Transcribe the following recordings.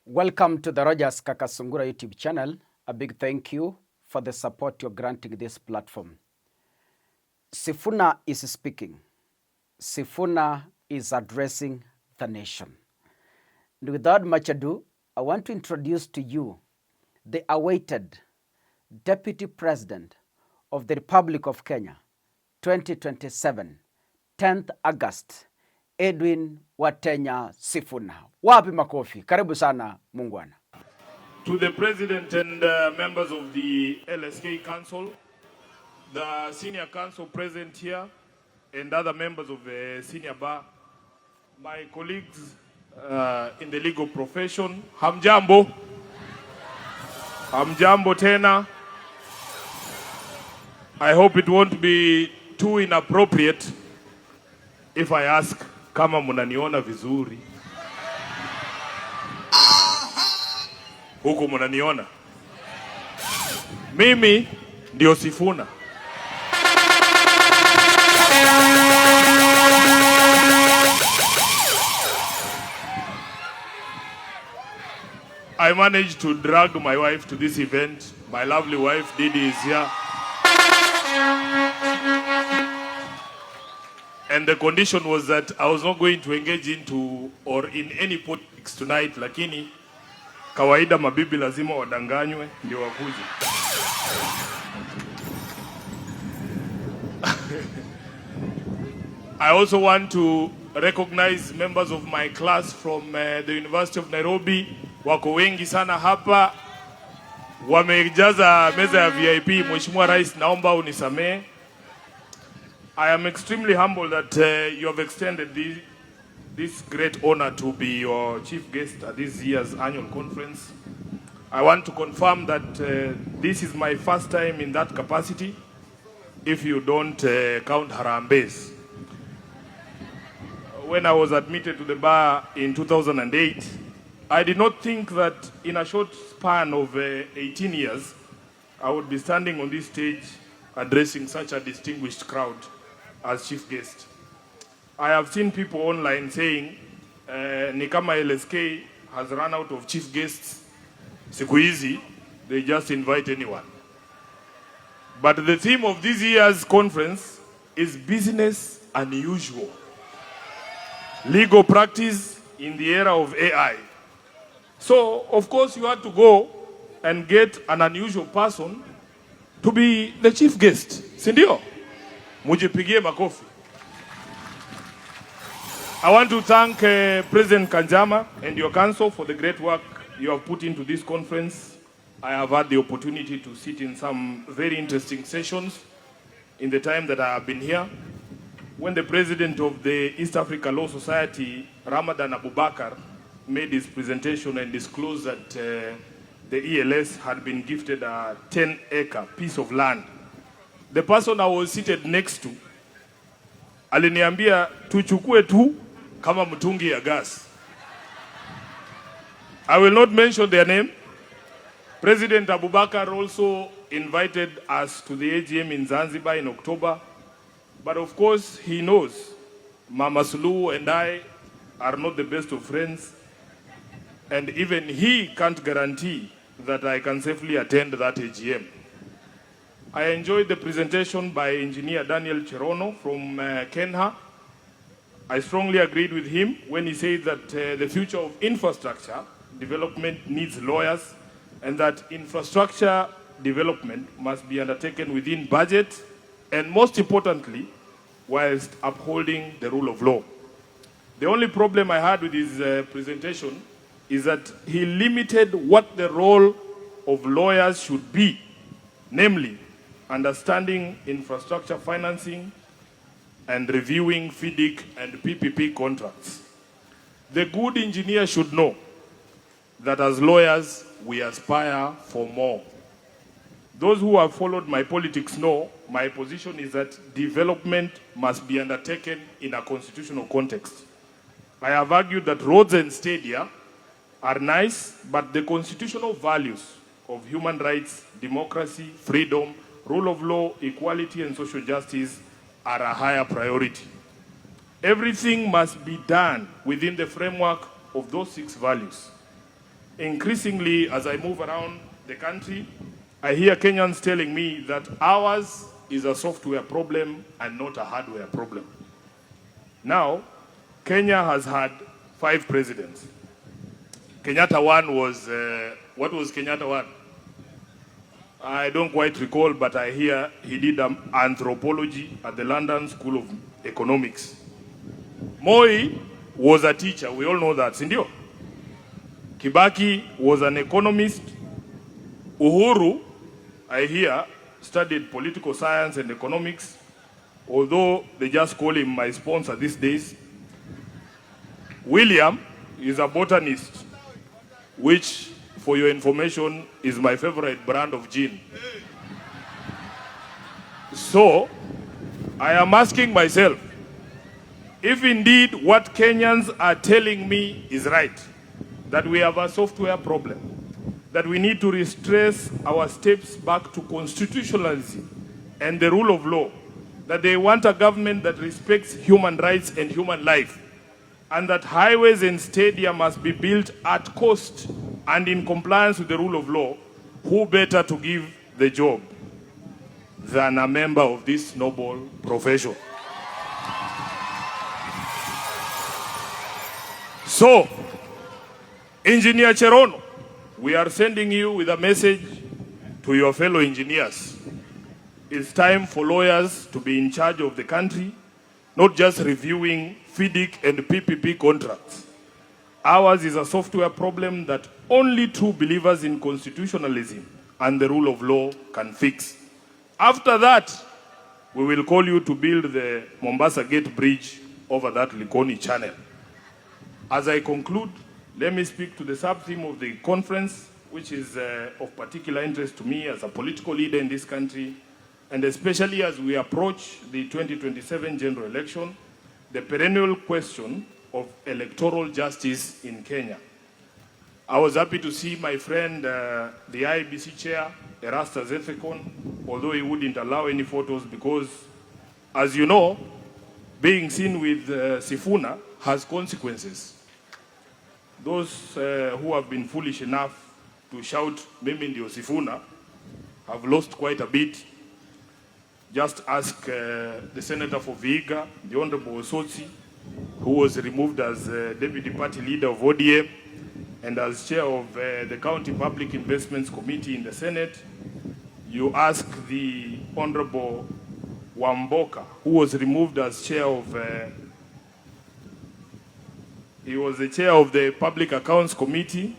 Welcome to the Rogers Kakasungura YouTube channel. A big thank you for the support you're granting this platform. Sifuna is speaking. Sifuna is addressing the nation. And without much ado, I want to introduce to you the awaited Deputy President of the Republic of Kenya, 2027, 10th August, Edwin Watenya Sifuna. Wapi makofi? Karibu sana Mungwana. To the President and members of the LSK Council, the Senior Council present here, and other members of the Senior Bar, my colleagues in the legal profession, hamjambo. Hamjambo tena. I hope it won't be too inappropriate if I ask kama munaniona vizuri. Huku munaniona. Mimi ndio Sifuna. I managed to drag my wife to this event. My lovely wife, Didi, is here. And the condition was that I was not going to engage into or in any politics tonight, lakini kawaida mabibi lazima wadanganywe ndio wakuje. I also want to recognize members of my class from the University of Nairobi. Wako wengi sana hapa. Wamejaza meza ya VIP. Mheshimiwa Rais, naomba unisamee. I am extremely humbled that you have extended this great honor to be your chief guest at this year's annual conference. I want to confirm that this is my first time in that capacity, if you don't count Harambes. When I was admitted to the bar in 2008, I did not think that in a short span of 18 years, I would be standing on this stage addressing such a distinguished crowd as chief guest. I have seen people online saying, ni kama LSK has run out of chief guests. Siku hizi, they just invite anyone. But the theme of this year's conference is business unusual. Legal practice in the era of AI. So, of course, you had to go and get an unusual person to be the chief guest. Sindio? Mujipigie makofi. I want to thank President Kanjama and your council for the great work you have put into this conference. I have had the opportunity to sit in some very interesting sessions in the time that I have been here. When the president of the East Africa Law Society, Ramadan Abubakar, made his presentation and disclosed that the ELS had been gifted a 10-acre piece of land, the person I was seated next to aliniambia tuchukue tu kama mtungi ya gas. I will not mention their name. President Abubakar also invited us to the AGM in Zanzibar in October. But of course, he knows Mama Suluhu and I are not the best of friends. And even he can't guarantee that I can safely attend that AGM. I enjoyed the presentation by Engineer Daniel Cherono from Kenya. I strongly agreed with him when he said that the future of infrastructure development needs lawyers and that infrastructure development must be undertaken within budget and, most importantly, whilst upholding the rule of law. The only problem I had with his presentation is that he limited what the role of lawyers should be, namely understanding infrastructure financing and reviewing FIDIC and PPP contracts. The good engineer should know that as lawyers, we aspire for more. Those who have followed my politics know my position is that development must be undertaken in a constitutional context. I have argued that roads and stadia are nice, but the constitutional values of human rights, democracy, freedom, rule of law, equality, and social justice are a higher priority. Everything must be done within the framework of those 6 values. Increasingly, as I move around the country, I hear Kenyans telling me that ours is a software problem and not a hardware problem. Now, Kenya has had 5 presidents. Kenyatta 1 was, what was Kenyatta 1? I don't quite recall, but I hear he did anthropology at the London School of Economics. Moi was a teacher, we all know that, sindio? Kibaki was an economist. Uhuru, I hear, studied political science and economics, although they just call him my sponsor these days. William is a botanist, which, for your information, is my favorite brand of gin. So, I am asking myself, if indeed what Kenyans are telling me is right, that we have a software problem, that we need to retrace our steps back to constitutionalism and the rule of law, that they want a government that respects human rights and human life, and that highways and stadia must be built at cost and in compliance with the rule of law, who better to give the job than a member of this noble profession? So, Engineer Cherono, we are sending you with a message to your fellow engineers. It's time for lawyers to be in charge of the country, not just reviewing FIDIC and PPP contracts. Ours is a software problem that only true believers in constitutionalism and the rule of law can fix. After that, we will call you to build the Mombasa Gate Bridge over that Likoni Channel. As I conclude, let me speak to the sub-theme of the conference, which is of particular interest to me as a political leader in this country, and especially as we approach the 2027 general election, the perennial question of electoral justice in Kenya. I was happy to see my friend, the IEBC chair, Erastus Ethekon, although he wouldn't allow any photos because, as you know, being seen with Sifuna has consequences. Those who have been foolish enough to shout Mimi ndio Sifuna have lost quite a bit. Just ask the senator for Vihiga, the Honorable Osotsi, who was removed as deputy party leader of ODM and as chair of the County Public Investments Committee in the Senate. You ask the Honorable Wamboka, who was removed as chair of he was the chair of the Public Accounts Committee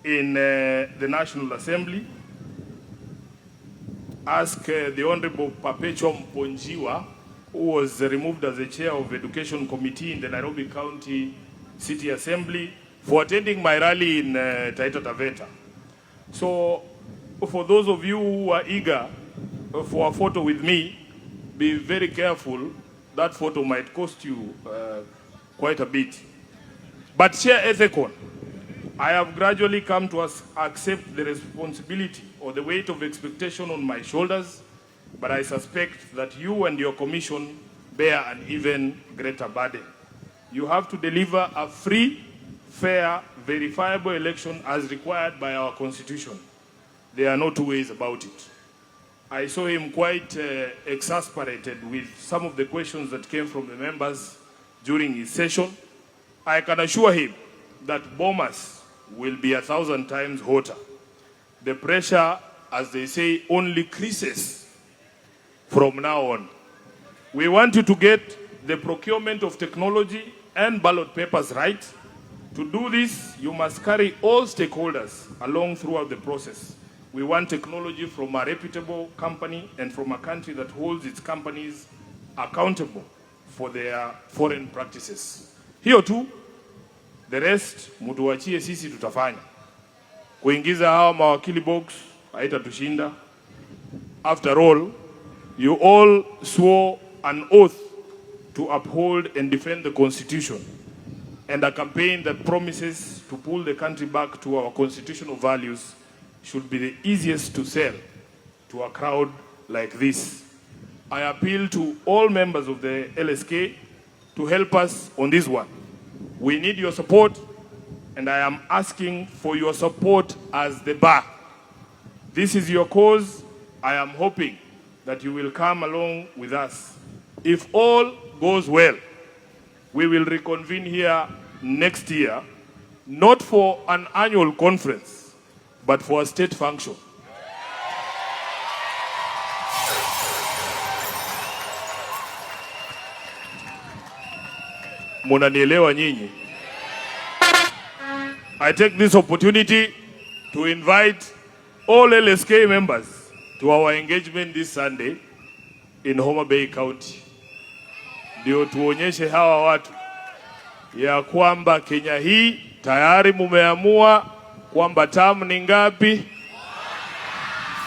in the National Assembly. Ask the Honorable Perpetuum Ponjiwa, who was removed as the chair of the Education Committee in the Nairobi County City Assembly, for attending my rally in Taita Taveta. So, for those of you who are eager for a photo with me, be very careful. That photo might cost you quite a bit. But Chair Ethekon, I have gradually come to accept the responsibility or the weight of expectation on my shoulders, but I suspect that you and your commission bear an even greater burden. You have to deliver a free, fair, verifiable election as required by our constitution. There are no two ways about it. I saw him quite exasperated with some of the questions that came from the members during his session. I can assure him that Bomas will be 1,000 times hotter. The pressure, as they say, only increases from now on. We want you to get the procurement of technology and ballot papers right. To do this, you must carry all stakeholders along throughout the process. We want technology from a reputable company and from a country that holds its companies accountable for their foreign practices. Hiyo tu, the rest mutuachie sisi tutafanya. Kuingiza hawa mawakili box haitatushinda. After all, you all swore an oath to uphold and defend the Constitution, and a campaign that promises to pull the country back to our constitutional values should be the easiest to sell to a crowd like this. I appeal to all members of the LSK to help us on this one. We need your support, and I am asking for your support as the bar. This is your cause. I am hoping that you will come along with us. If all goes well, we will reconvene here next year, not for an annual conference, but for a state function. Munanielewa nyinyi? I take this opportunity to invite all LSK members to our engagement this Sunday in Homa Bay County. Ndio tuonyeshe hawa watu ya kwamba Kenya hii tayari mumeamua kwamba tamu ni ngapi.